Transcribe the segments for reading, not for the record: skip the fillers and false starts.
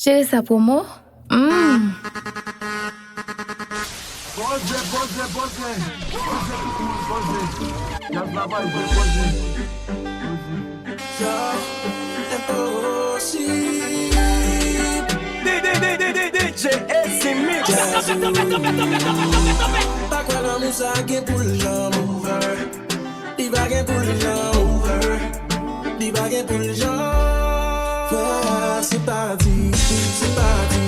Chérie, ça pour moi? Pas quoi dans mon sac pour le jambes over. Des bagues pour le jambes over. Des bagues pour le jambes. C'est parti, c'est parti.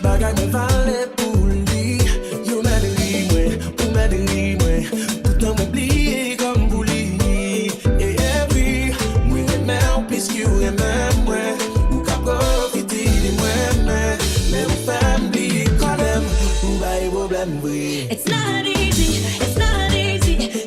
Bagues me valait pour lui. You m'aidez moi, pour m'aider moi. Tout en m'oublier comme pour lui. Et puis, moi j'aime puisque you aime moi. Ou qu'à profiter de moi, mais vous faites m'oublier quand même. Ou bah y problème, oui. It's not easy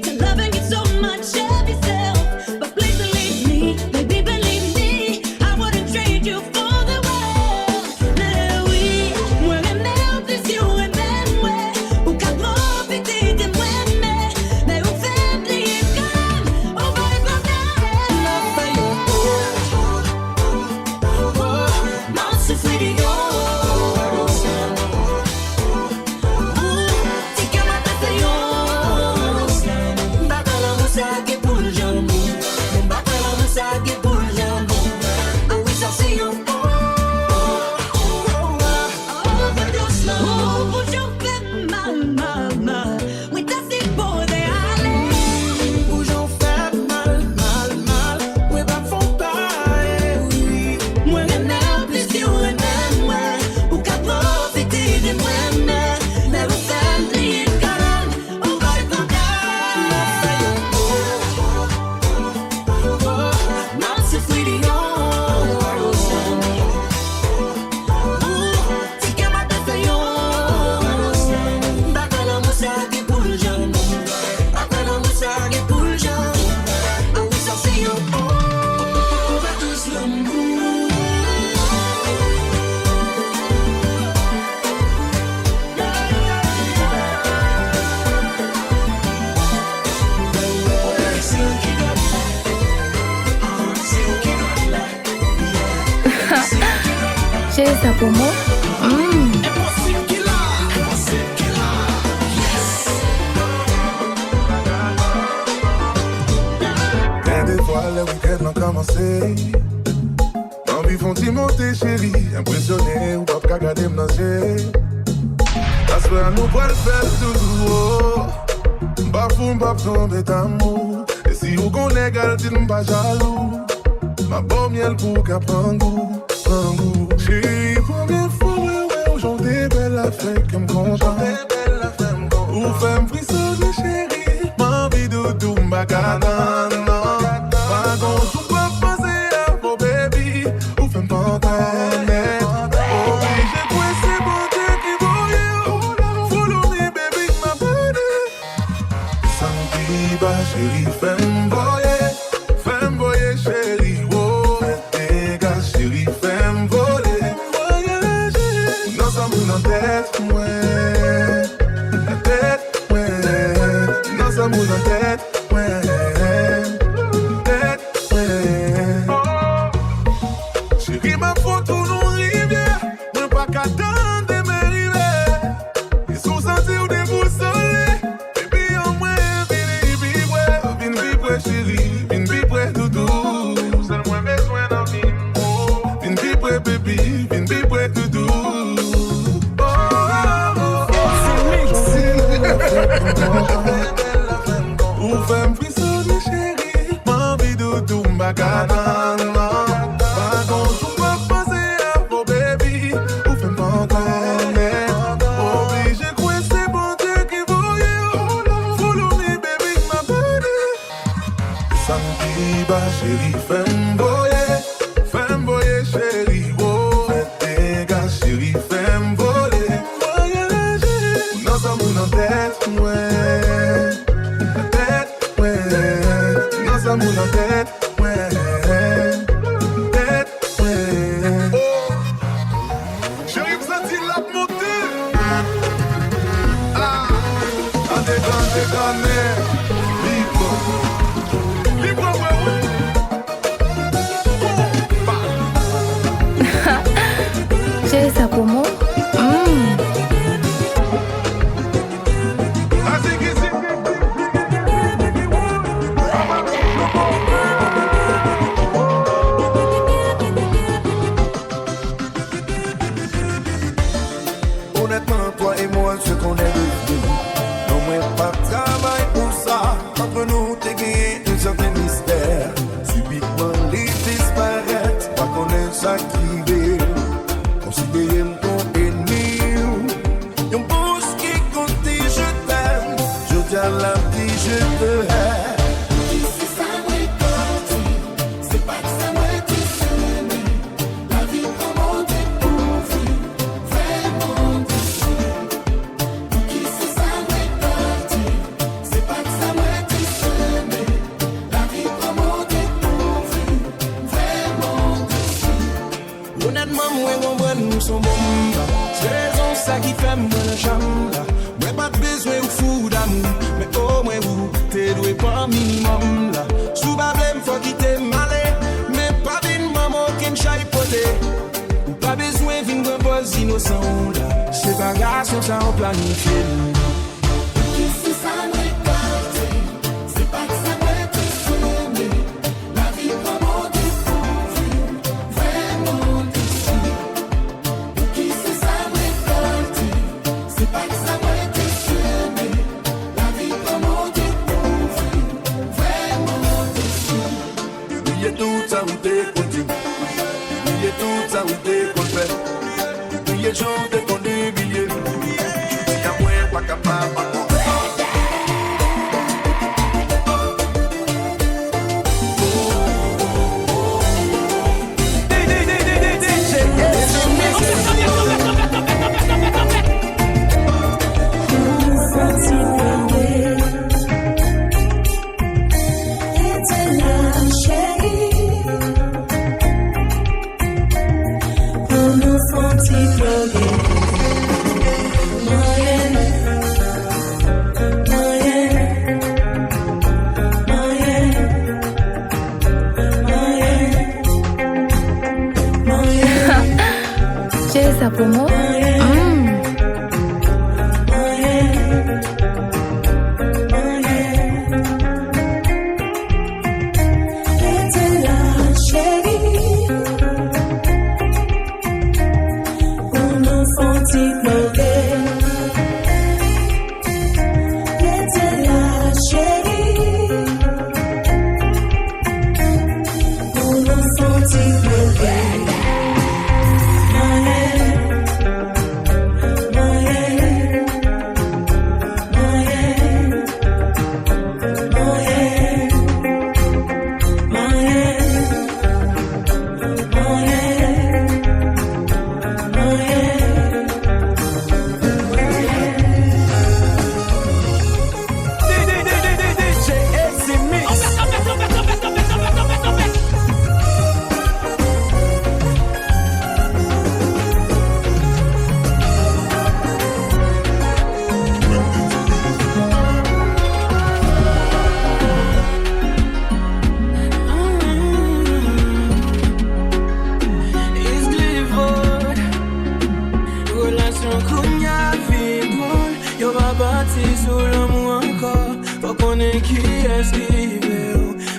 to love and get so much of yourself. But please believe me, baby, believe me. I wouldn't trade you for the world. Mais oui, moi j'aime plus you and même moi. Ou qu'à profiter de moi, mais vous faites oublier comme on va y parler. Non, c'est fini. Chérie, ça pour moi? Des fois, le week-end a commencé. Envie font-ils monter, chérie. Impressionné ou pas qu'à garder m'danser. Parce que nous pouvons le faire toujours. Bafou, m'pas tomber d'amour. Et si vous connaissez, gardez-nous pas jaloux. Ma bonne miel pour qu'à prendre goût. Chérie, première fois, ouais, aujourd'hui, belle affaire qui me content. Ou femme frissonner, chérie. M'envie de tout m'bagana. Pas grand tout pas passer à vos baby. Ou femme pas connaître. Oh oui, j'ai trouvé c'est bon Dieu qui voyait. Follow me, baby, ma body. Samedi, bah, chérie, femme voyer, chérie. Tête, ouais. La tête, ouais. Dans sa moule en tête, ouais. Tête, ouais. Chérie, ma photo nous rivière. Moi pas qu'à attendre de me river. Et sous sentir ou déboussolé. Baby, en moi, vin vibre, chérie. Vin vibre, doudou. C'est moins besoin d'en vivre. Vin vibre, baby. Vin vibre, doudou. Ou femme frissonner, chérie. M'envie de tout m'bagana. Pas grand tout pas passer à vos baby. Ou femme pas connaître. Obligé quoi c'est bon Dieu qui voyait. Follow me, baby, ma body. Samedi, bah, chérie, femme voyer, chérie. Oh, faites des gars, chérie, femme voler. Dans sa moule en tête, ouais. La tête, ouais. Dans sa moule en tête, ouais. Tête, ouais. Oh. Chérie, vous sentez la montée. Ah. À déconner. Libre, ouais, ouais. ça qui est. Considère ton ennemi. Yon pouce qui compte, je t'aime. Je dis à la vie, je te hais. Son bon, c'est raison ça qui fait moi la chambre. Moi pas besoin de fou d'amour, mais au moins vous t'es doué pas minimum là. Sous bablem faut quitter malé, mais pas d'une maman qui ne chaille poté. Ou pas besoin d'une bonne innocent là. C'est pas grave sur ça on planifie. Cheza promo.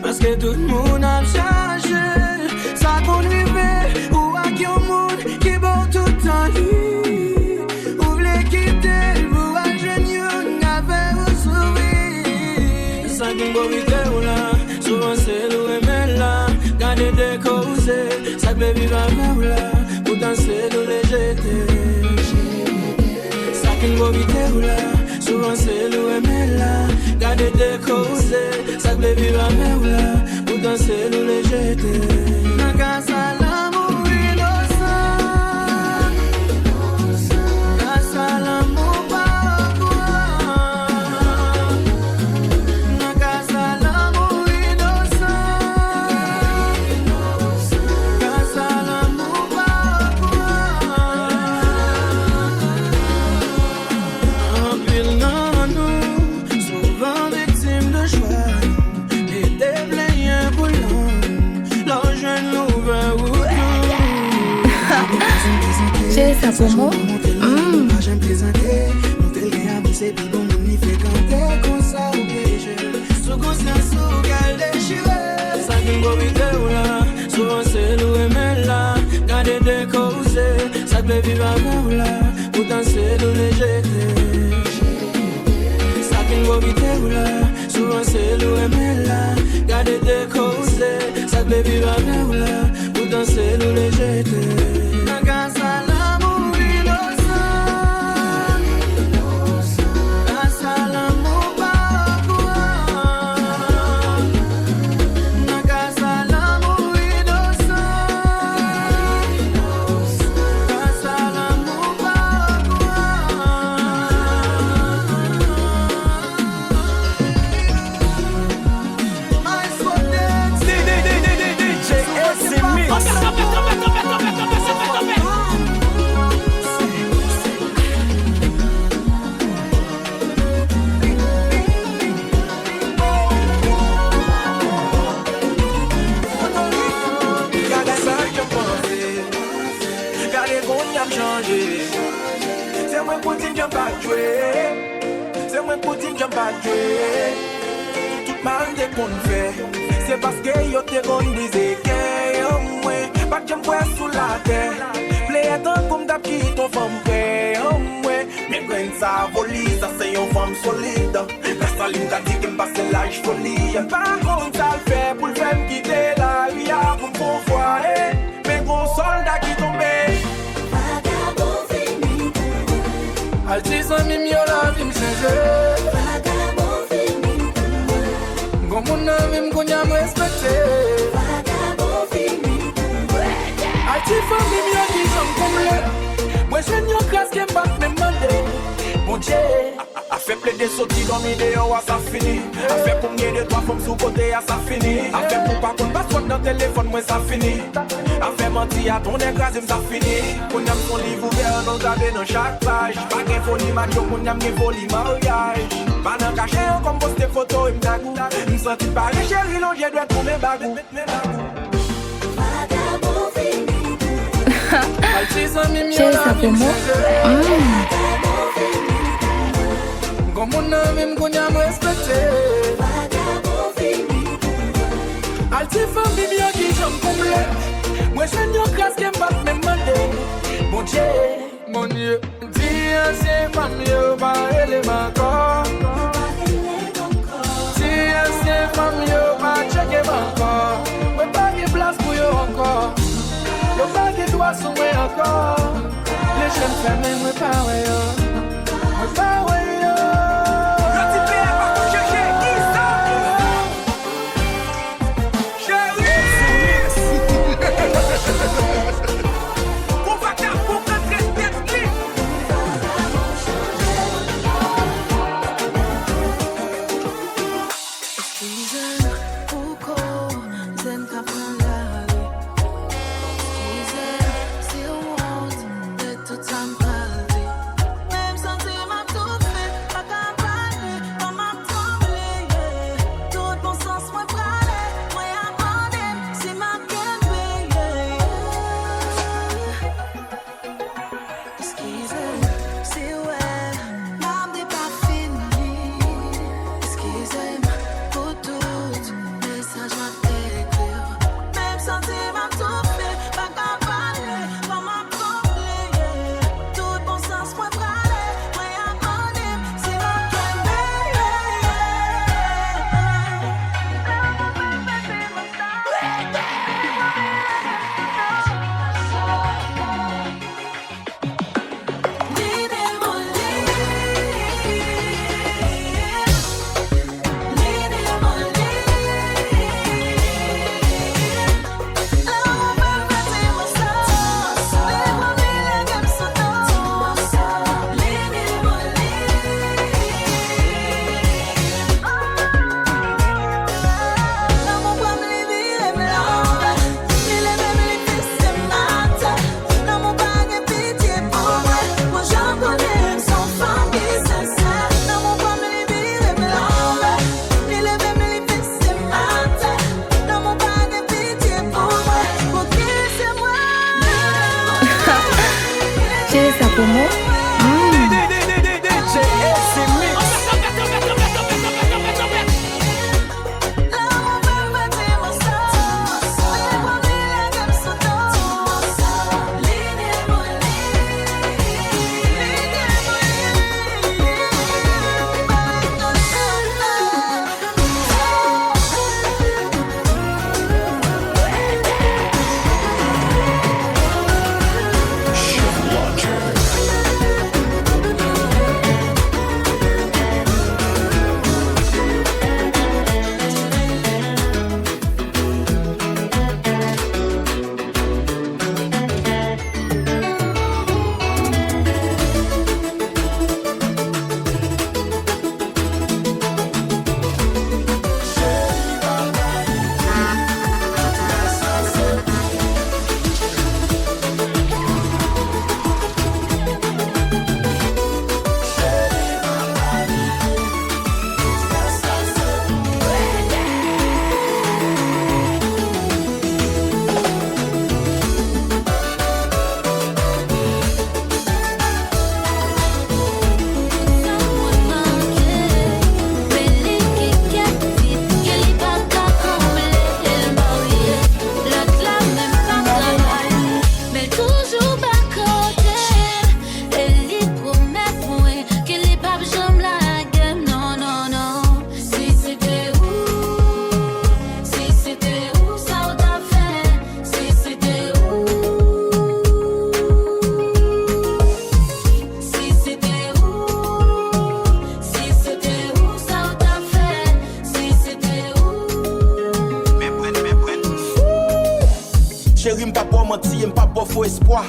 Parce que tout le monde a changé. Ça qu'on vivait ou à qui au monde qui bon tout le temps. Vous voulez quitter, vous rejoignez, on avait vous sourire. Ça qu'on va vite ou là, souvent c'est l'eau et même là. Gardez des causes, ça peut vivre avec ou là. Pourtant c'est l'eau les jeter. Ça qu'on va vite ou là, souvent c'est l'eau et même là. Gardez des causes, ça peut vivre avec ou là. Pourtant c'est l'eau les jeter. N'a qu'à ça l'amour innocent. N'a ça l'amour pas quoi. N'a qu'à ça l'amour innocent. N'a ça l'amour pas quoi. En pile non nous, souvent victimes de choix. Et des blayens pour l'homme. L'argent nous va où. Cheza promo. J'aime plaisanter, monter le gain à pousser, puis bon, on y fait canter, comme ça, ou piégé. Sous conscience, ou gal déchiré. Ça qui me vite ou là, souvent c'est l'eau et mêle là. Gardez des causes, ça peut vivre avec ou là. Pourtant c'est l'eau les jeter. Ça qui me vite ou là, souvent c'est l'eau et mêle là. Gardez des causes, ça peut vivre avec ou là. nous danser, nous les jeter. La casa, l'amour, innocent. Casa, l'amour, pas quoi. La casa, l'amour, innocent. Casa, l'amour, pas c'est moi pour dire j'aime pas jouer. C'est moi pour dire j'aime pas jouer. Tout mal de qu'on fait, c'est parce que yo te gon disé que yo moi pas que j'aime quoi sous la terre. Play tant comme d'hab qui ton femme paix yo moi. Mais quand ça voli, ça c'est une femme solide. Castaline t'a dit que me passe l'âge folie. Par contre ça le fait pour le faire me quitter la vie à pour mon foyer. Mais gros soldat qui tombait. Altis ami mi la vie m'changer. Vagabond fini. Gon mon ami m'konya m'respecter. Vagabond fini. Altis famille mi a dit j'en comble. Moi je n'y classe qui m'bat me demander. Mon Dieu, a fait plein de sorties dans mes vidéos à ça fini. A fait combien de trois femmes sous côté à ça fini. A fait pour pas qu'on passe dans le téléphone moi ça fini. A fait mentir à ton écrasé ça fini. Qu'on aime son livre ouvert dans garder dans chaque page. Pas qu'un folie macho qu'on aime qu'un folie mariage. Pas dans caché on comme poster photo et m'dagou. M'senti pas les chéris l'on j'ai doit tourner bagou. Vagabond fini. Altis ami mi Chez la sa vie pomo. Comme mon ami m'konya m'respecter. Vagabond fini. Alti famille bien qui j'en comble. Moi je n'y classe qui m'bat me demander. Mon Dieu, dis c'est famille pas élément corps. Dis c'est famille pas checker encore. Mais pas de place pour yo encore. Yo pas de doigt sur moi encore. Les jeunes femmes me parlent yo. Me parlent yo. espoir.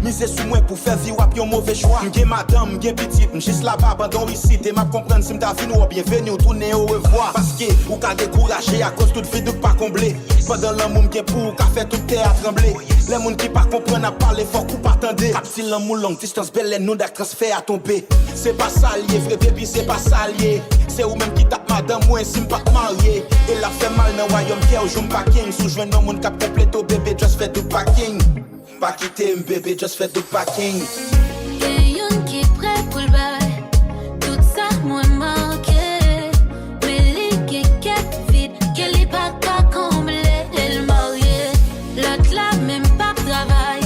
Misez sous moi pour faire vivre un mauvais choix. M'gé madame, m'gé petite, m'jiste là-bas abandon ici. T'es m'a comprendre si m'ta venu ou bienvenue ou tourner au revoir. Parce que ou ka découragé à cause toute vie de pas comblé. Pendant l'amour m'gé pour qu'a fait toute terre à trembler. Les moun qui pas comprennent à parler fort ou pas attendre. Cap si l'amour longue distance belle nous d'ac transfert à tomber. C'est pas ça lié, vrai baby c'est pas ça lié. C'est ou même qui tape madame moi si m'pas marié. Et la fait mal dans royaume qui ou j'm packing. Sous joint dans moun cap complet au bébé just fait du packing. Pas quitter un bébé, just fait du packing. Y'a yon qui prêt pour le bail. Tout ça, moi manqué. Mais les qui quête vide, qu'elle est pas qu'à combler. Elle mariée, l'autre là, même pas travail.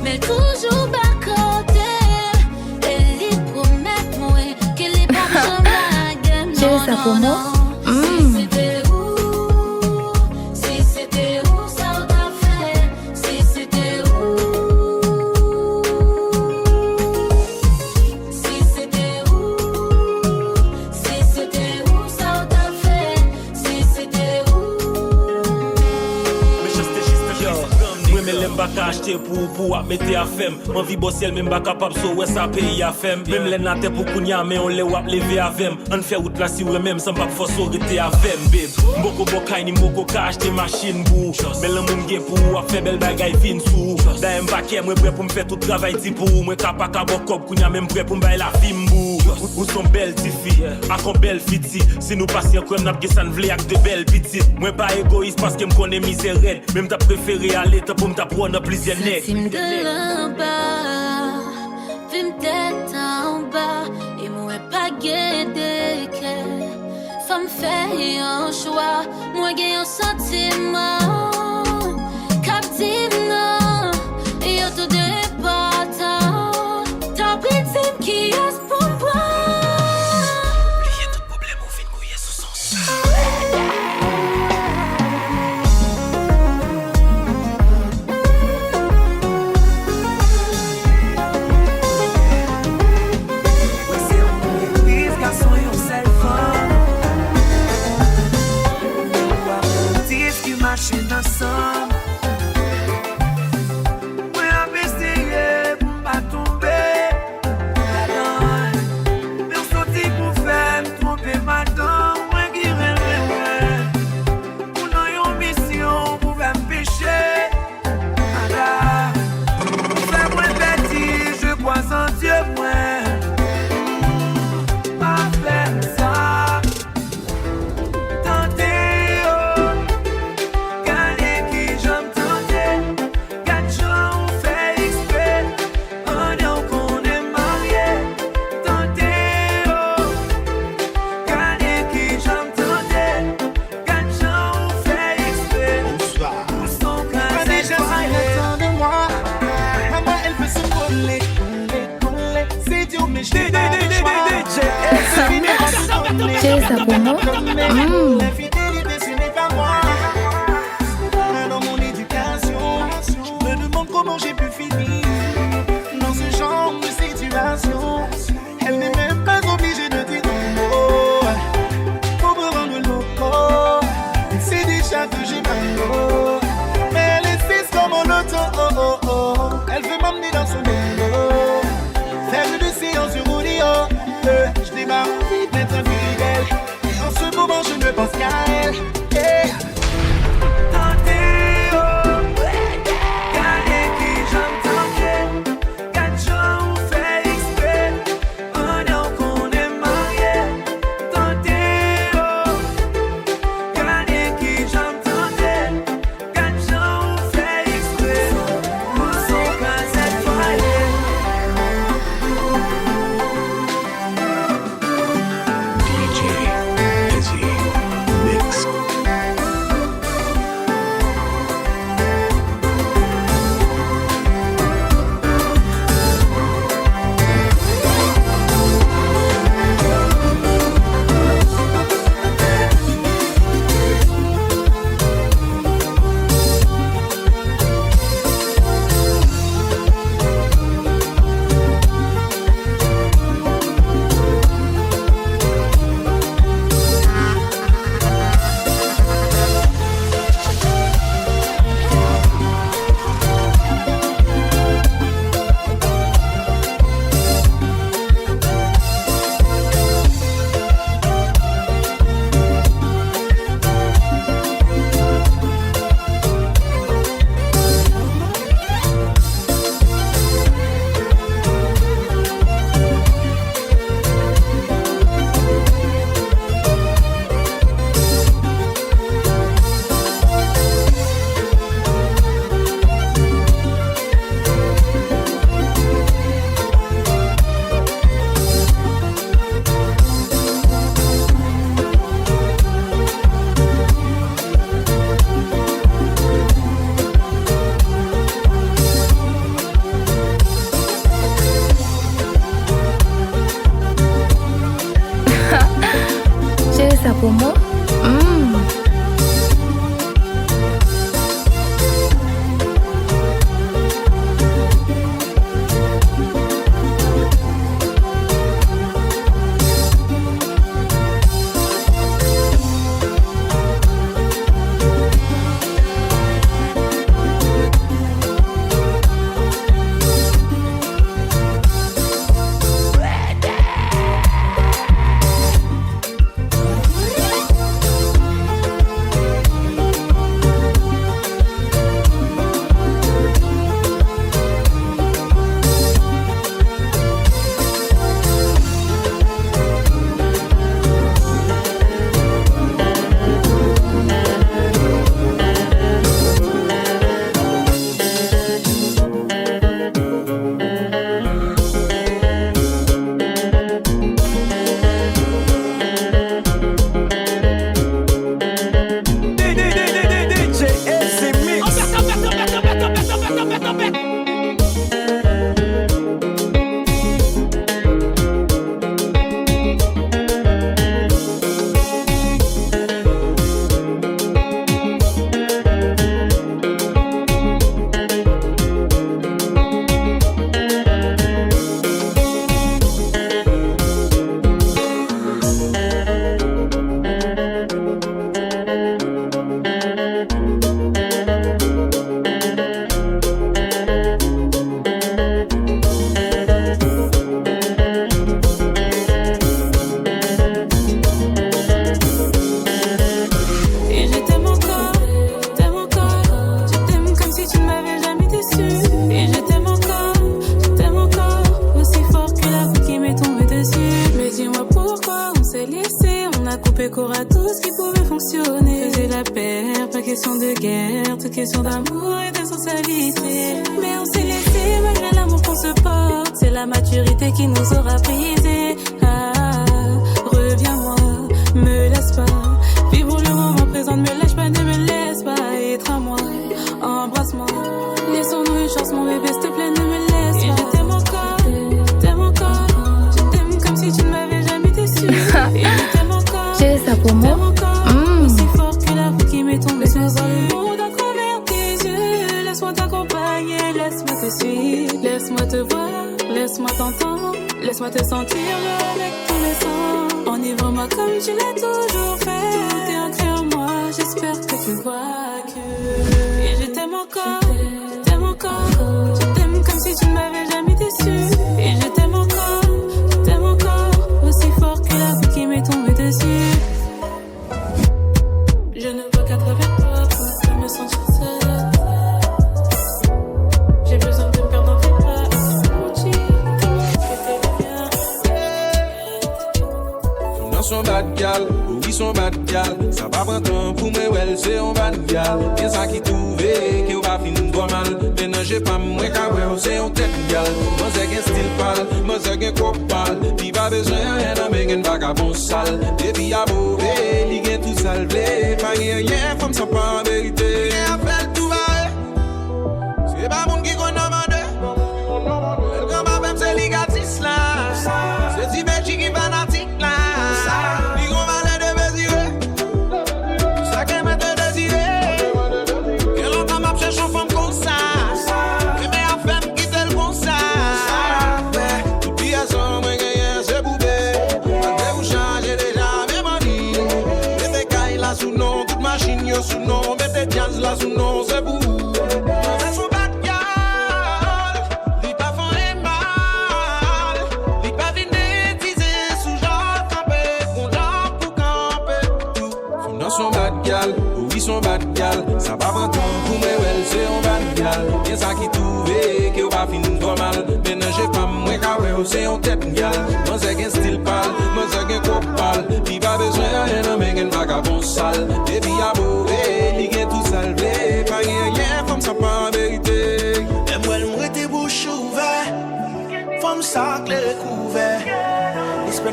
Mais toujours pas côté. Elle y promet, moi, qu'elle est pas comme la game. Chérie Sapomo. Si c'était où? Si c'était où ça t'a fait? Si c'était où? Si c'était où? Si c'était où ça t'a fait? Si c'était où? Mais juste oui mais l'aime pas qu'à acheter pour mettre à femme. Mon vie bossel même pas capable so ouais ça paye à femme. Même l'aime la tête pour kounya mais on les wap lever à femme. On fait route là si ouais même sans pas force arrêter à femme babe. Mboko bokay ni mboko ka acheter machine bou. Mais le monde gen pour faire belle bagaille fin sou. Da m'pa ké moi prêt pour me faire tout travail ti pour moi capable ka bokop kounya même prêt pour me bailler la fimbo. Ou son belle ti fille, a kon belle fiti. Si nous passions comme n'a pas ça vle ak de belles petites. Moi pas égoïste parce que me connais misère. Même t'as préféré aller pour me t'apprendre plusieurs nègres. Film de là-bas, film tête en bas, et moi pas guédé que femme fait un choix, moi j'ai un sentiment, captive non, et au tout départant, t'as pris team qui est pour moi. Oubliez tout problème, on fait couiller sous son sang. Machine ensemble. Oui, on va essayer pour ne pas tomber. Mais on sortit pour faire me tromper madame. Moi qui rêve. On a une mission pour faire me pécher. Fais-moi petit, je crois en Dieu, moi. Pas faire ça. Tenter. Chérie Sapomo. La fidélité, ce n'est pas moi. Dans mon éducation, je me demande comment j'ai pu finir dans ce genre de situation. Elle n'est même pas obligée de dire un mot pour me rendre loco. C'est déjà que j'ai mal. Mais elle insiste comme en auto. Elle veut m'emmener dans son vélo, faire une séance sur rodeo. Je démarre d'être fidèle. Et en ce moment je ne pense qu'à elle. Yeah. Tentez, oh, gardez qui j'entends. ça pour moi?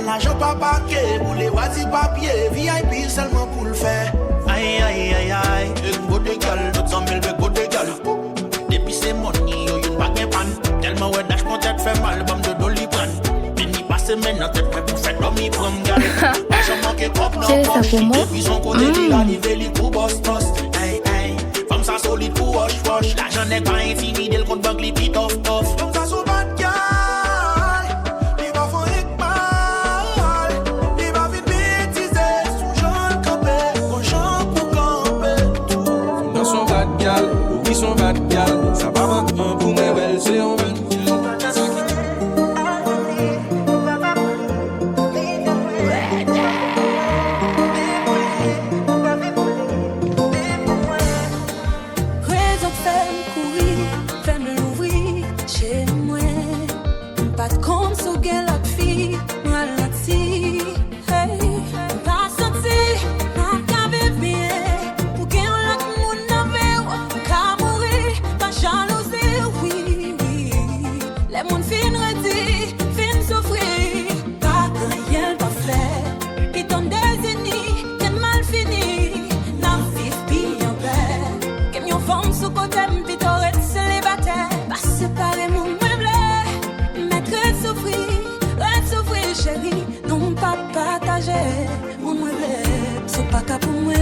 L'argent pas paquet, pour les wadi papier, VIP seulement pour le faire. Aïe aïe aïe aïe, une go de gal, notre 100 000 go de gal. Depuis c'est money, yo une bague pan. Tellement ouais dash mon tête fait mal, bam de doliprane. Fini passer maintenant tête prêt pour faire comme il prend gal. L'argent manque que cop non Chez poche. Sapomo. Depuis son côté dit arrivé li pour boss boss. Hey hey, femme ça solide pour wash wash. L'argent n'est pas intimidé le compte banque li pit off off. Femme ça so bad girl. Li va fon ek mal. Li va vite bêtiser sous jaune campé. Kon champ pour camper. Dans son bad gal, oui son bad gal. Ça va maintenant pour mes belles, c'est en vain. Raison femme courir, femme l'ouvrir chez moi. Pas de compte sur quelle autre fille, moi la tire. Hey, pas senti, pas qu'à vivre bien. Pour qu'un autre monde n'avait qu'à mourir, pas jalousie, oui, oui. Les mondes fin redis, fin souffrir. Pas rien pas fait, qui t'ont désigné, t'es mal fini. La vie bien belle, que mieux femme sous côté, puis t'aurais célibataire. Pas séparer mon meuble, mettre souffrir, chérie. Non, pas partager mon meuble. C'est pas qu'à pour moi,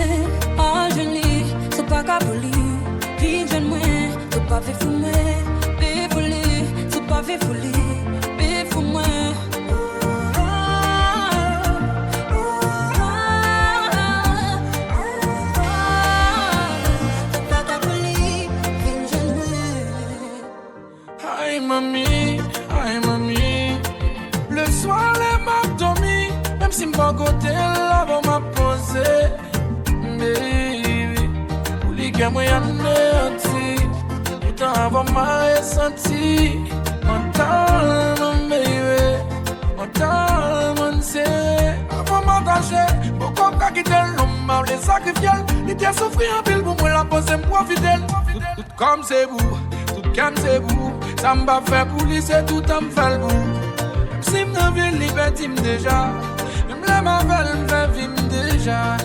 oh je lis, c'est pas qu'à pour lui. Puis je moi, c'est pas fait pour moi. Puis pour lui, c'est pas fait pour lui. Puis pour moi. Aïe mamie, le soir les m'a dormi, même si m'pas côté là va m'a posé, baby, pour les gars moi y'en ai anti, pourtant avant m'a ressenti, mental mon baby, mental mon c'est, avant m'attacher, beaucoup qu'à quitter l'homme, m'a les sacrifier, les pieds souffrir en pile pour moi la poser moi fidèle, tout comme c'est vous, tout comme c'est vous. Ça m'a fait pour lui, c'est tout à me faire le bout. Même si m'en ville, liberté déjà. Même la mavelle me fait vivre déjà.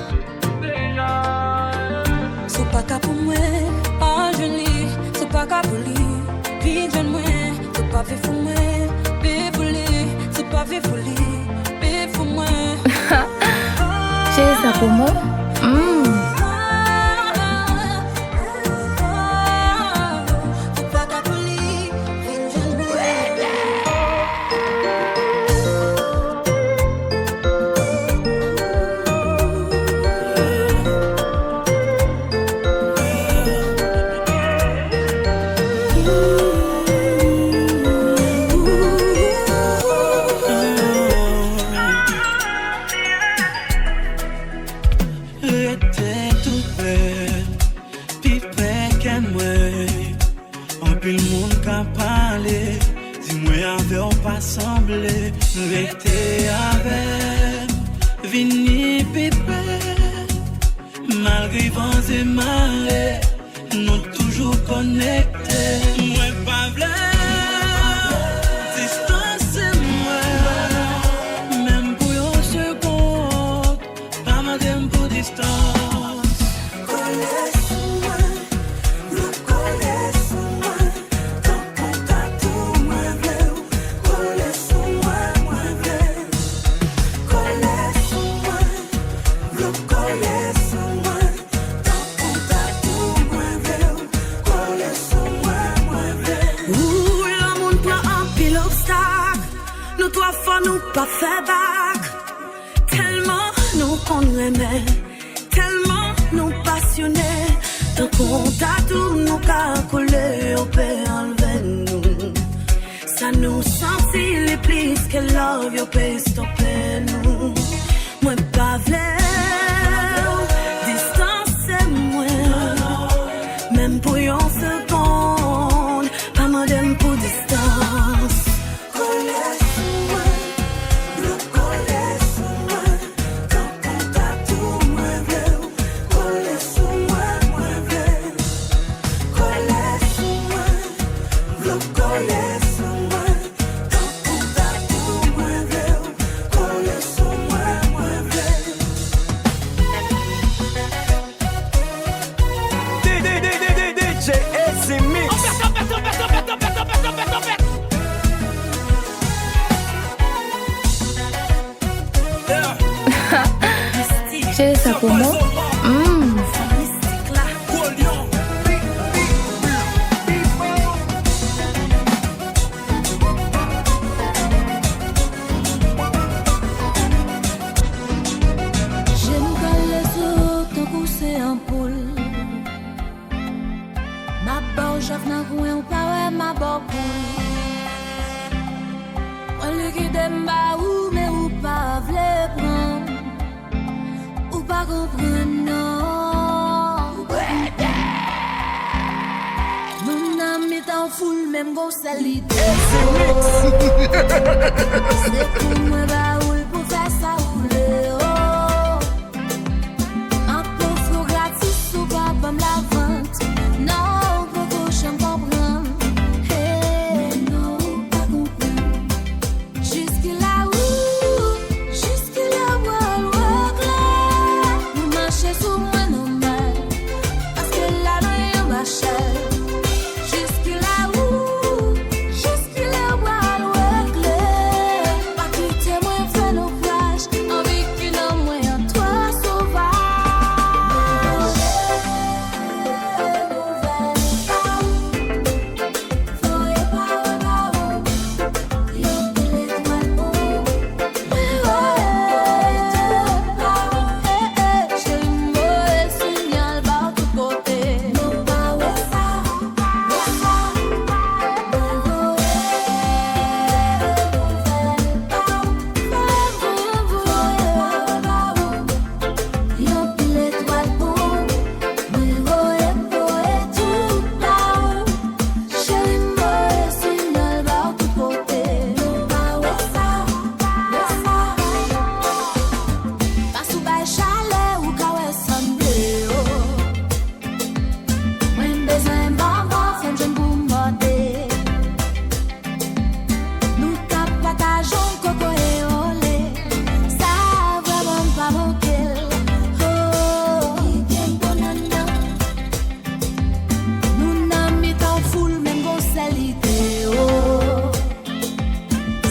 C'est pas qu'à pour moi, oh je lis, c'est pas qu'à pour lui. Puis je moi, c'est pas fait pour moi. Puis pour lui, c'est pas fait pour lui. Puis pour moi. Chez Sapomo. Rester avec Vini Pépé, malgré vents et marées, nous toujours connectés. Moi pas v'là, distance c'est moi, même pour une seconde, pas madame pour distance. Nous pas fait bac, tellement nous qu'on aimait, tellement nous passionnés. Tant qu'on t'a tout nous calculé, on peut enlever nous. Ça nous sentit les plis que love you peut stopper nous. Moi pas vrai, distance c'est moi, même pour une seconde, pas madame pour distance. Chérie, ça comment? J'aime quand les autres poussent en poule. Ma barre, j'avais un coin, ou pas, ouais, ma barre poule. On le guide m'a ou, mais ou pas, v'le prendre. Ou pas comprendre, non. Mon âme est en foule, même gros salité. C'est pour moi, bah, ou pour faire ça, ou le haut. Un pauvre gratis, ou pas, pas me la vente. Non, pour que je me comprenne. Hey, non, pas comprendre. Jusque-là, nous marchons sous moi normal. Parce que là, nous y marchons. Jusque-là, pas quitter moi, faire nos plages. Envie qu'il en moins en toi sauvage.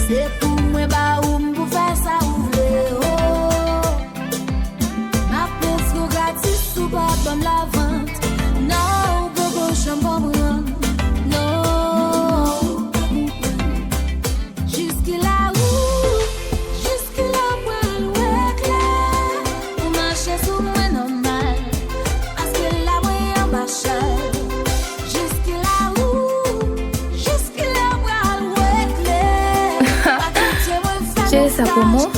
C'est pour moi, bah, ou pour faire ça, ou le haut. Ma pauvre gratis, ou pas, comme la vente. Non, pour que je me comprenne. Non, jusque-là, moi, clair. Pour marcher sous moi normal. Parce que là, moi, en marche. Jusque-là, moi, clair. Chérie, ça comment?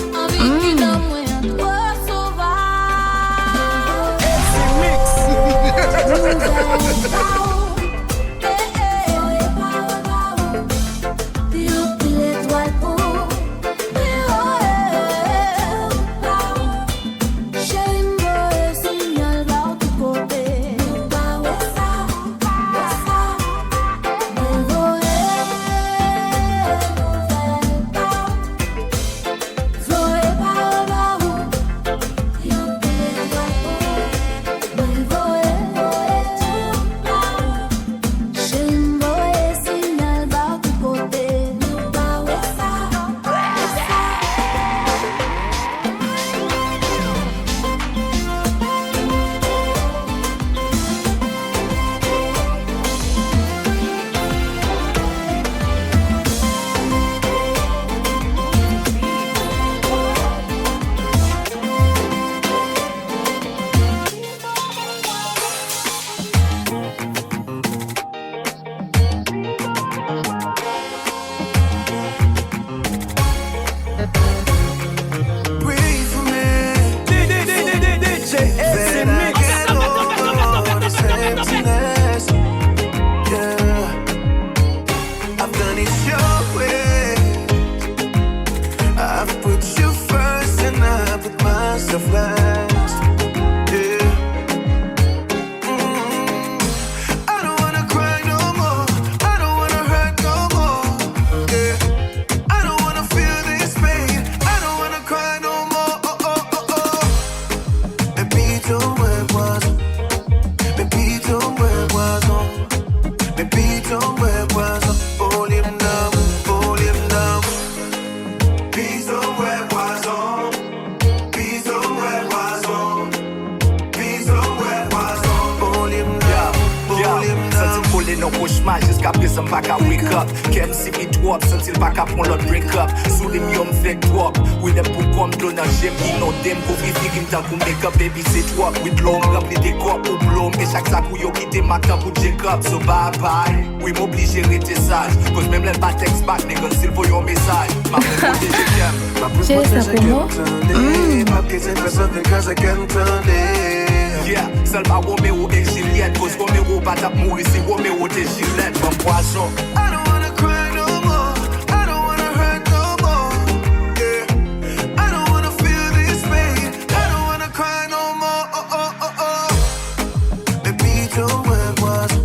up. Kem si mi drop, sentil pa ka pon lot break up. Sou li mi yon fake drop. We dem pou kom do nan jem, ino dem kou fi fikim tan kou make up, baby se drop. With long rempli de kop ou blom, e chak sa kou yo kite matan pou Jacob. So bye bye, oui m'oblige rete sage. Cause même l'en pas text back, nigga still for your message. Ma protéger Kem. Chesa como? Ma kese fè something cause I can't turn it. Yeah, seul pa Romeo et Juliette. Cause Romeo pa tap mouri si Romeo te Juliette. Mon poisson. I don't wanna cry no more. I don't wanna hurt no more. Yeah, I don't wanna feel this pain. I don't wanna cry no more. Oh oh oh oh. Baby, don't wear poison.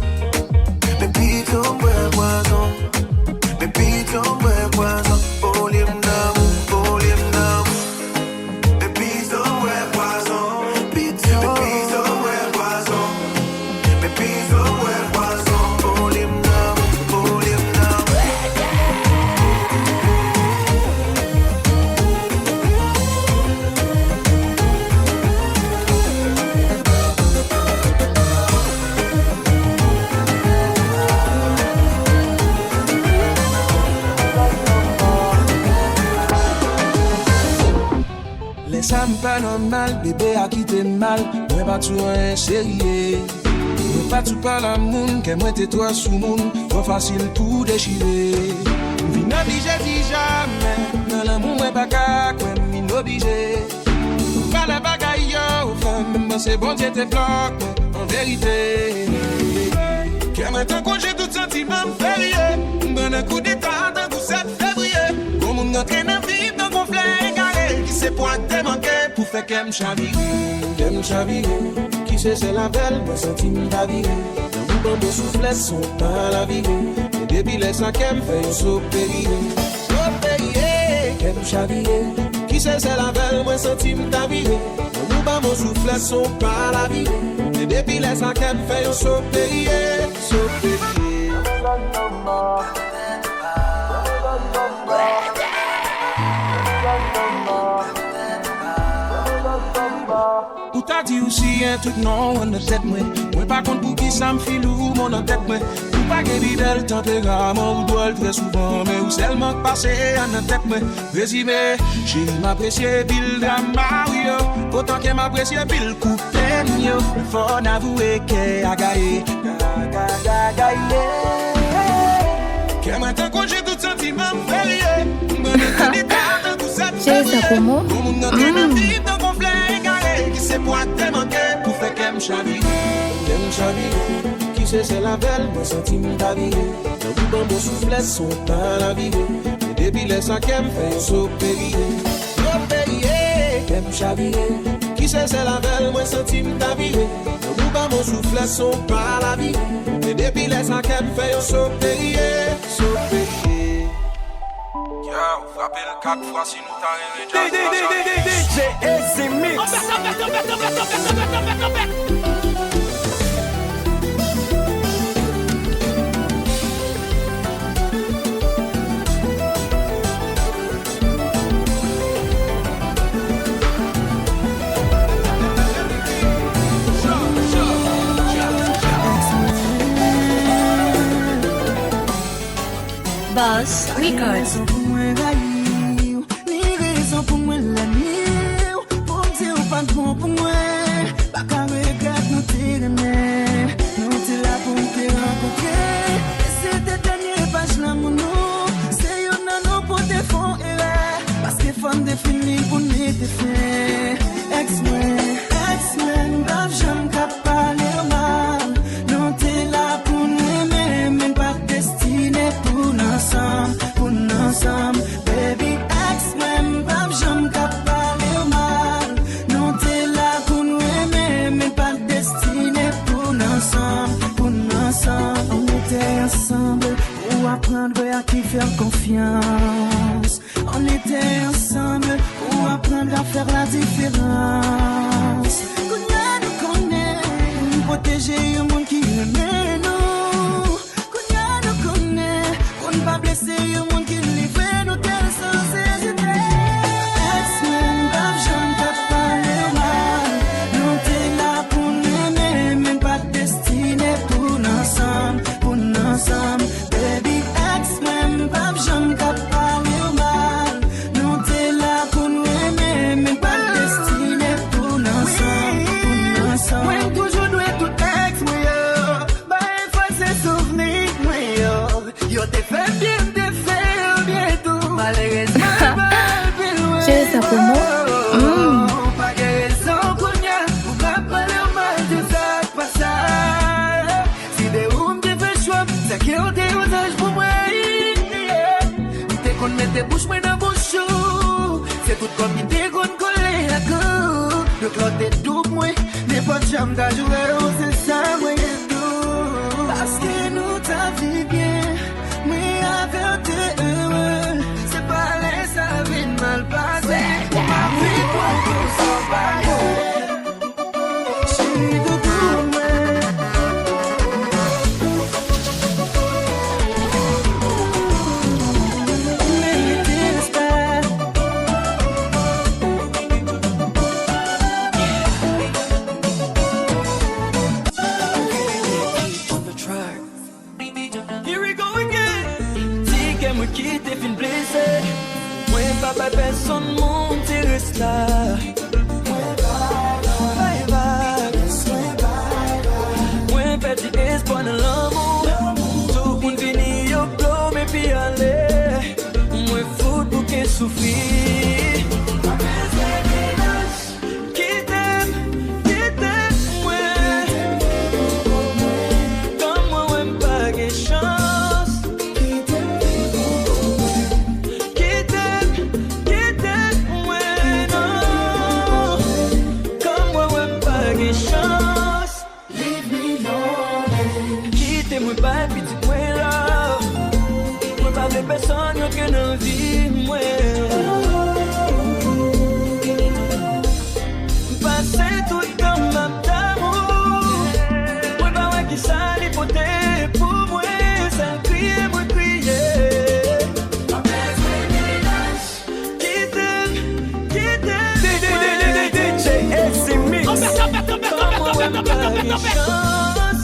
Baby, don't wear poison. Baby, don't wear poison. Hold him down, hold him down. Baby, don't wear poison. Baby, don't wear poison. Baby, don't wear poison. Hold him down, hold him down. Ça me pas normal, bébé a quitté mal. Moi pas tout un sérieux. Moi pas tout par l'amour, que moi t'es toi sous monde. Trop facile pour déchirer. Vin obligé dit jamais. Dans l'amour moi pas qu'à quoi m'in obligé. Pas la bagaille yo, femme, moi c'est bon Dieu te bloque en vérité. Que maintenant quand j'ai tout sentiment férié. Bon un coup d'état d'un coup 7 février. Comme on entraîne à vivre dans conflit égaré. Qui c'est pour te manquer pour faire qu'elle me chavire. Qui c'est la belle, moi senti m'davirer. Dans mon bon soufflet, son pas la vie. Et depuis les 5 qu'elle me fait un saut périllé. Qu'elle me chavire. Qui c'est la belle, moi senti m'davirer. Dans mon bon soufflet, son pas la vie. Et depuis les 5 qu'elle me fait un saut périllé. Saut périllé. Ou t'as dit aussi un truc non en tête moi. Moi pas contre pour qui ça me file ou mon en tête moi. Ou pas que bidel tempérament ou doit très souvent mais ou seulement passer en tête moi. Résumé, j'ai m'apprécier pile drama yo. Autant que m'apprécier pile coup yo. Faut n'avouer que a gagné. Que maintenant quand j'ai tout sentiment férié. Chesa como? C'est moi te manqué pour faire qu'elle me chavire. Qui c'est la belle, moi senti m'davirer. Dans mon bon soufflet, son pas la vie. Et depuis les 5 qu'elle me fait un saut périllé. Qu'elle me chavire. Qui c'est la belle, moi senti m'davirer. Dans mon soufflet, son pas la vie. Et depuis les 5 qu'elle me fait un saut périllé. Saut périllé. Yo, frappez le 4 fois si nous t'arrivons. DJ Easy Mix. Buzz Records. Pour moi, pas qu'à regarder nous t'aimer, nous t'es là pour te rencontrer. Et cette dernière page là mon nom, c'est une nano pour te faire erreur, parce que femme définie pour nous te faire. Ex-men, grave j'aime qu'à parler mal, nous t'es là pour nous aimer, même pas destiné pour nous ensemble, baby. Ex-men, grave j'aime qu'à parler mal. On était ensemble pour apprendre à qui faire confiance. On était ensemble pour apprendre à faire la différence. Kounya nous connaît, pour nous protéger au monde qui aime nous. Kounya nous connaît, pour ne pas blesser au monde qui livre nous tels sans hésiter. Ex-men, grave j'aime qu'à parler mal. Nous t'es là pour nous aimer, même pas destiné pour nous ensemble, baby. Ex Komo. Pas de raison qu'on y a pour m'appeler au mal de ça, pas ça. Si des rooms de fait choix, ça qui ont des usages pour moi. Dès qu'on met des bouches, mais dans bouche, c'est tout comme une dégonne collée à coup. Le cloud est double, moi, n'est pas de chambre à jouer, c'est ça, moi, tout. Parce que nous t'as vu bien, mais avec tes heureux, c'est pas les ça vie mal passé. Ma vie pour tout ça, je suis de tout, Here we go again. Si qu'elle me quitte et fin blessé. Moi, papa, personne m'intéresse là. Bye bye. Moi, petit espoir dans l'amour. Tout le monde vient au blow, mais puis aller. Moi, fout pour qu'elle souffre. Personne qui n'a vie, moi. Passer tout le temps, ma d'amour. Moi, pas moi qui s'allait poter pour moi. Ça crier, moi crier. Quitte, c'est mix. Comment on pas de chance.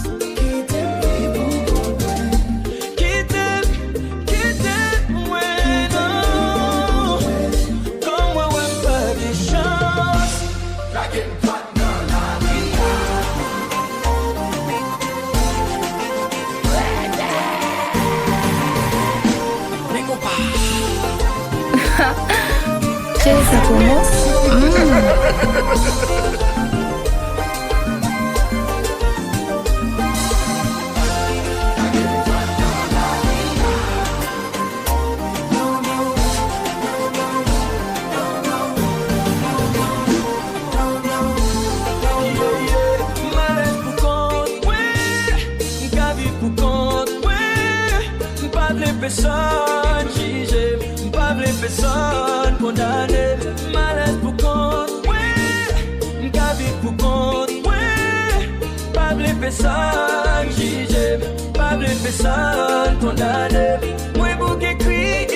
Cheza Komo. Personne jugé, pas les personnes condamnées, malaise pour compte, ouais, m'ka vie pour compte, ouais, pas les personnes jugé, pas les personnes condamnées, moi pour crier,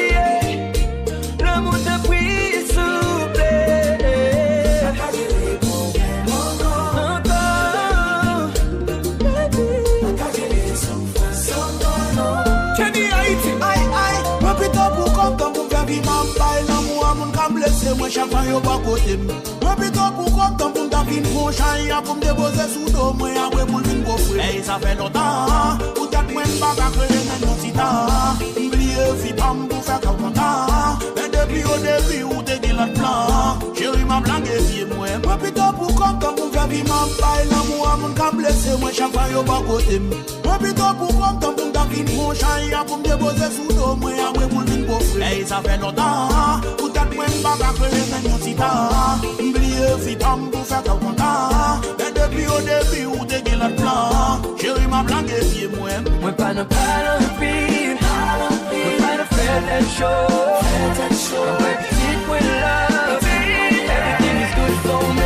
l'amour te prie souple. Moi chaque fois yo pas côté moi plutôt pour content pour ta vie pour changer pour me déposer sous dos moi après pour vinn coffrer et ça fait longtemps pour tête moi pas créer non si ta oublier vie pam pour faire content mais depuis au début où t'es dit l'autre plan chérie m'a blanqué vie moi plutôt pour content pour faire vie m'a pas l'amour mon cap blessé moi chaque fois yo pas côté moi plutôt pour content pour ta vie pour changer pour me déposer sous dos moi après pour vinn coffrer et ça fait longtemps pour tête moi pas oublier vie pam pour faire content mais depuis au début où t'es dit l'autre plan chérie m'a blanqué vie moi pas ne pas l'envie, moi pas ne faire that show, moi petite moi love, everything is good for me.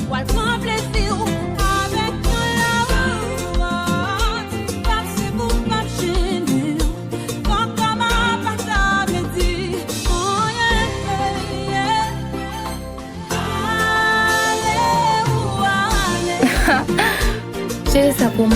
While completely Cheza como.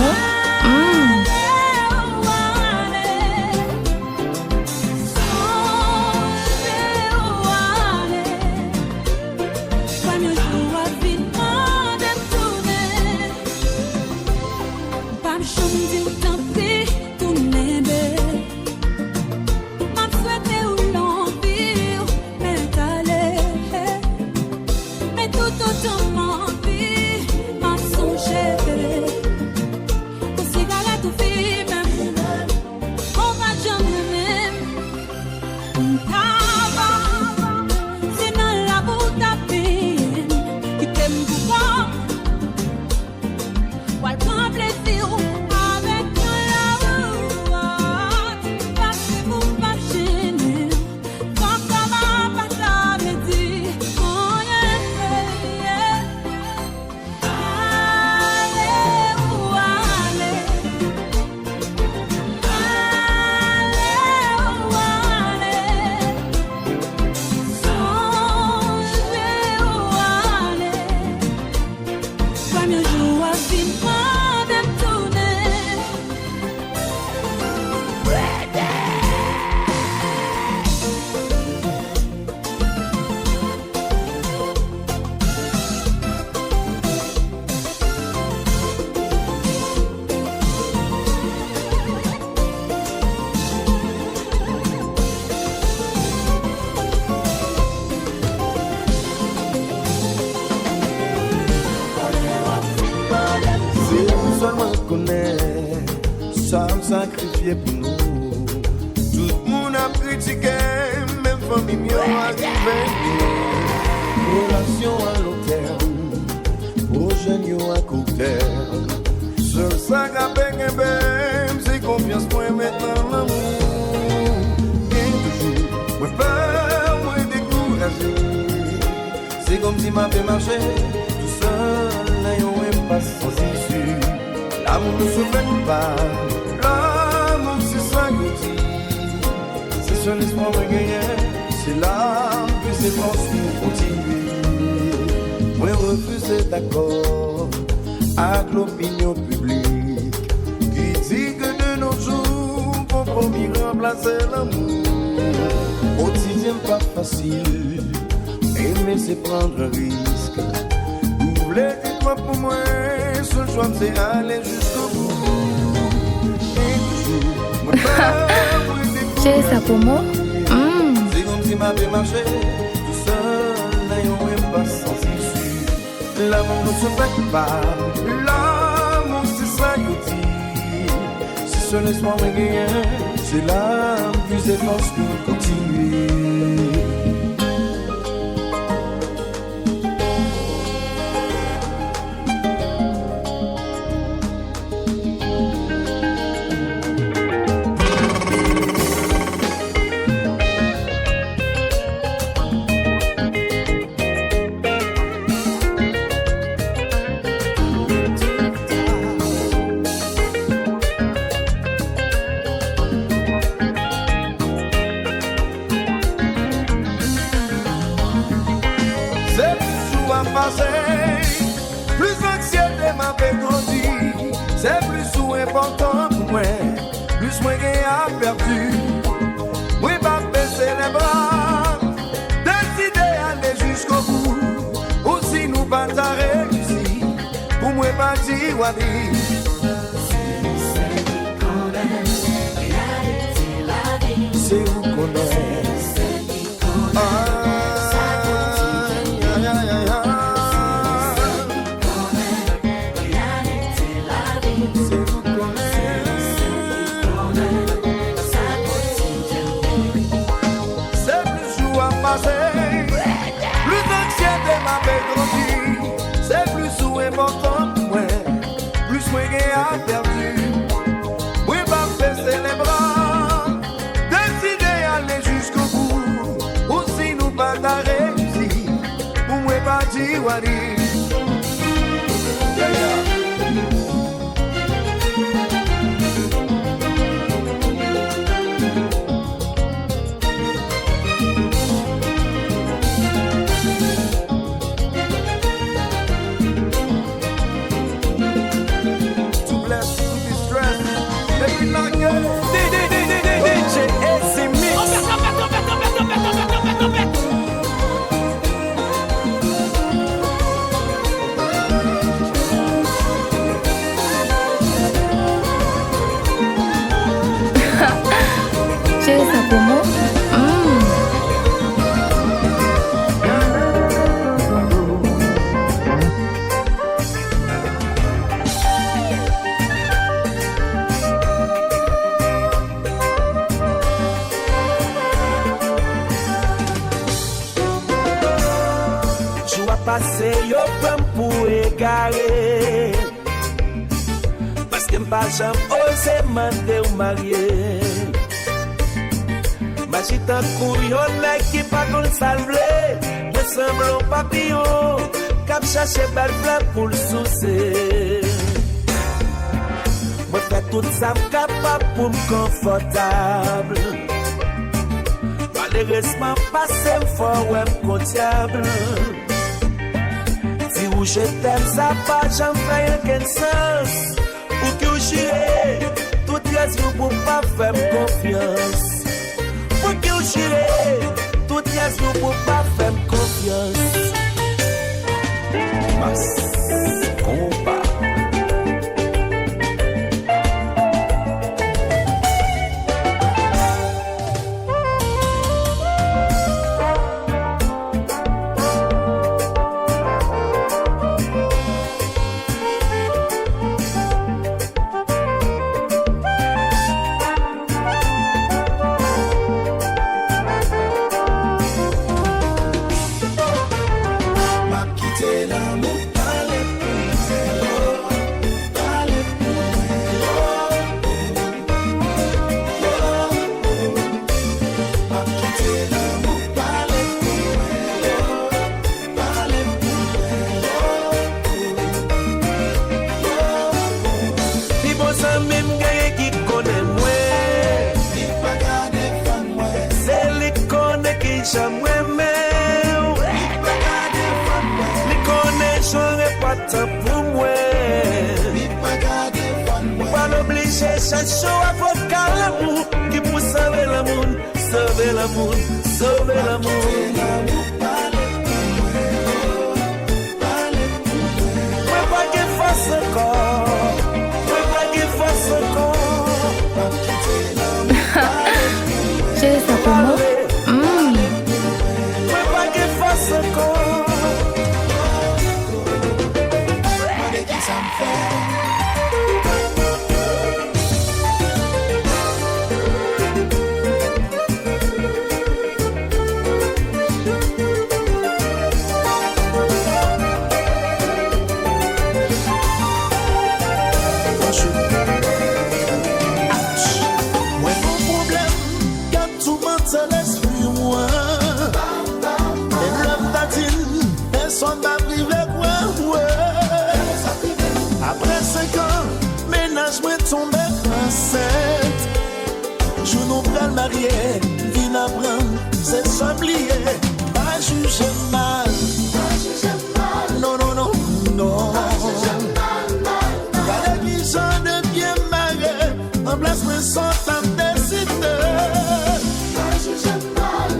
Sacrifié pour nous. Tout le monde a critiqué, même famille mieux a relation à long terme, projet à court terme. Seul ça qu'a bien c'est confiance pour mettre l'amour. Et toujours, moi peur, moi découragé. C'est comme si ma vie marchait tout seul, là y'en même pas sans issue. L'amour ne se fait pas. L'amour c'est ça que dit. C'est seul espoir de gagner. C'est l'âme que c'est force pour continuer. Moi refuser d'accord avec l'opinion publique qui dit que de nos jours compromis remplacer l'amour. Quotidien pas facile. Aimer c'est prendre un risque. Vous voulez dire quoi pour moi? Seul choix c'est aller jusqu'au bout. Cheza como. C'est comme si ma vie marchait tout seul, n'ayant même pas sans issue. L'amour ne se fait pas. L'amour c'est ça que dit. C'est seul espoir de gagner. C'est l'âme plus efforce pour continuer. Plus anxiété m'a fait grandir. C'est plus ou important pour moi. Plus moi qui a perdu. Moi pas baisser les bras. Décider aller jusqu'au bout. Ou si nous pas réussi. Pour moi pas dire wadi. C'est vous connaissez. Plus d'anxiété m'a fait grandir. C'est plus ou important pour moi. Plus moi qui a perdu. Oui, pas baisser les bras. Décider aller jusqu'au bout. Ou si nous pas réussi. Pour moi pas dire wadi. carré. Parce que m'pas jamais osé demander ou marier. Magite un couillon qui pas qu'on salve. Me semble un papillon cap chercher belle fleur pour le soucier. Moi fais tout ça capable pour me confortable. Malheureusement passé fort ouais comptable. Si où je t'aime ça pas j'en fais aucun sens. Pour que je jure tout raison pour pas faire confiance. Pour que je jure tout raison pour pas faire confiance. Mas compa chaque avocat l'amour qui peut sauver l'amour, sauver l'amour, sauver l'amour. Moi pas qu'il fasse encore, moi pas qu'il fasse encore. J'ai ça pour moi. Moi pas qu'il fasse encore. Après 5 ans, ménage moi tombé enceinte. Je nous prends le marié, vine apprendre, c'est s'oublier. Pas juger mal, non, non, non, non. Y'a des visions de bien marié, en place me sont à me décider. Pas juger mal,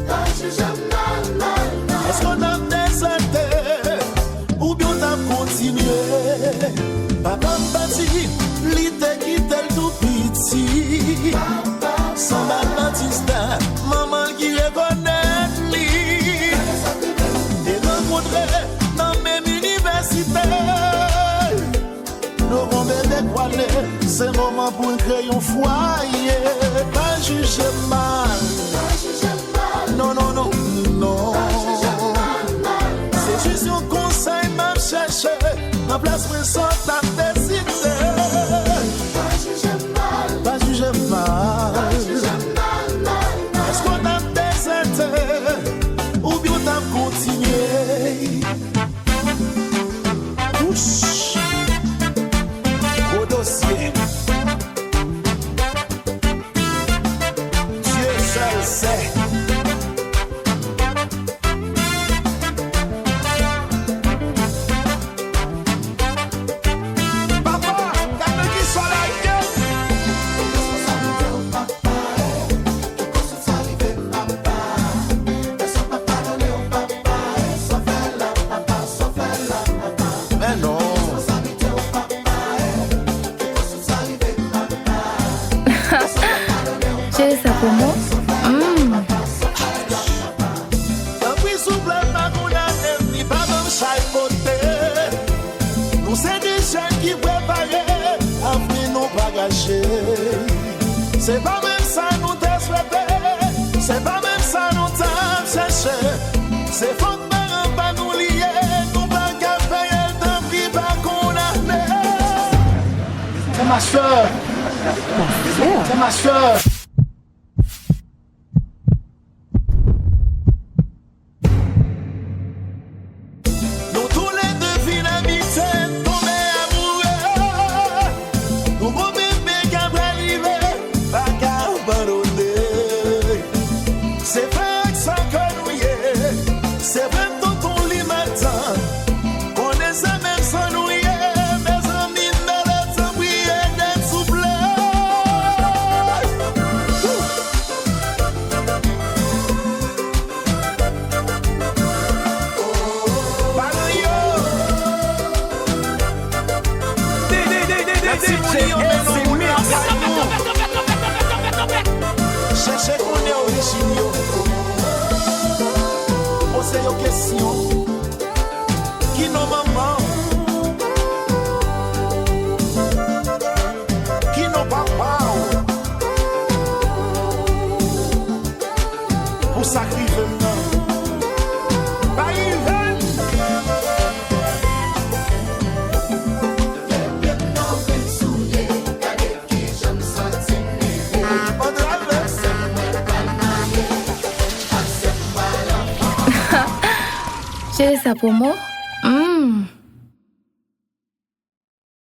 pas juger mal. Est-ce qu'on a déserté? Ou bien t'as continué? Papa m'bati, li te quitté le tout petit. Sans Baptiste, maman qui reconnaît li. Et rencontré dans même université. Nous avons des croisés, c'est le moment pour créer un foyer. Pas juger mal, non, non, non, non. C'est juste un conseil m'a cherché. En place me sont à décider. Pas juger mal, pas juger mal. Est-ce qu'on a déserté ou bien on a continué? Ouch, au dossier. Dieu seul sait. J'ai ça pour moi. Nous c'est des gens qui préparent avenir nous bagager. C'est pas même ça nous t'a souhaité, c'est pas même ça nous t'a cherché. C'est faut que parents pas nous lier, nous pas ma soeur. C'est ma soeur. Nous tous les deux finamités tombés amoureux. Nous mon bébé qui a arrivé, pas qu'à abandonner. C'est vrai que ça conouillé, c'est vrai que ton lit matin. On est ça même sans nouiller, mes amis dans la tembrière d'être souple. Cherchez qu'on est originaux. Posez vos questions. Qui nos mamans? Qui nos papas? Pour sacrifier non. Pas Yvan. Chérie, ça pour moi?